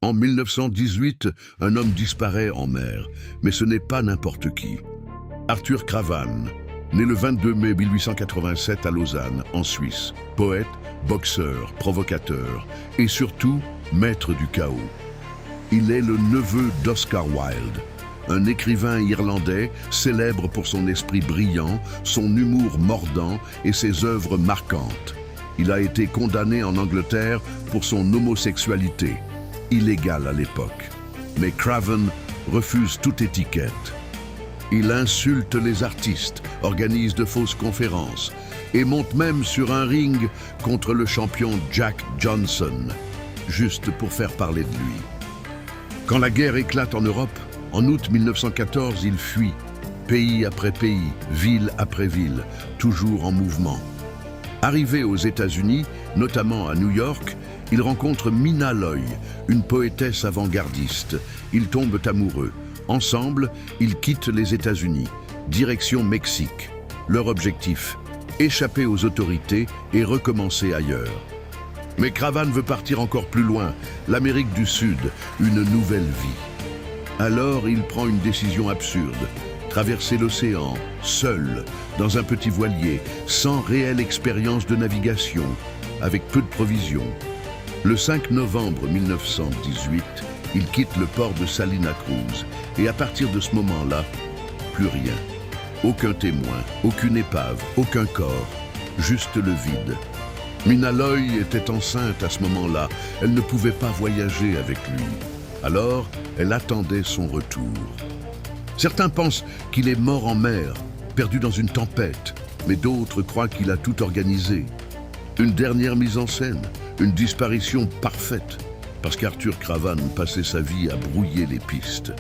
En 1918, un homme disparaît en mer, mais ce n'est pas n'importe qui. Arthur Cravan, né le 22 mai 1887 à Lausanne, en Suisse, poète, boxeur, provocateur et surtout maître du chaos. Il est le neveu d'Oscar Wilde, un écrivain irlandais célèbre pour son esprit brillant, son humour mordant et ses œuvres marquantes. Il a été condamné en Angleterre pour son homosexualité, illégale à l'époque. Mais Cravan refuse toute étiquette. Il insulte les artistes, organise de fausses conférences et monte même sur un ring contre le champion Jack Johnson, juste pour faire parler de lui. Quand la guerre éclate en Europe, en août 1914, il fuit, pays après pays, ville après ville, toujours en mouvement. Arrivé aux États-Unis, notamment à New York, il rencontre Mina Loy, une poétesse avant-gardiste. Ils tombent amoureux. Ensemble, ils quittent les États-Unis, direction Mexique. Leur objectif, échapper aux autorités et recommencer ailleurs. Mais Cravan veut partir encore plus loin, l'Amérique du Sud, une nouvelle vie. Alors il prend une décision absurde, traverser l'océan, seul, dans un petit voilier, sans réelle expérience de navigation, avec peu de provisions. Le 5 novembre 1918, il quitte le port de Salina Cruz, et à partir de ce moment-là, plus rien. Aucun témoin, aucune épave, aucun corps, juste le vide. Mina Loy était enceinte à ce moment-là, elle ne pouvait pas voyager avec lui. Alors, elle attendait son retour. Certains pensent qu'il est mort en mer, perdu dans une tempête, mais d'autres croient qu'il a tout organisé. Une dernière mise en scène, une disparition parfaite, parce qu'Arthur Cravan passait sa vie à brouiller les pistes.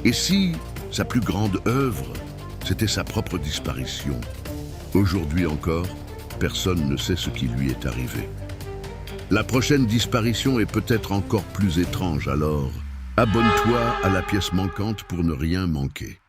Et si sa plus grande œuvre, c'était sa propre disparition? Aujourd'hui encore, personne ne sait ce qui lui est arrivé. La prochaine disparition est peut-être encore plus étrange, alors abonne-toi à la pièce manquante pour ne rien manquer.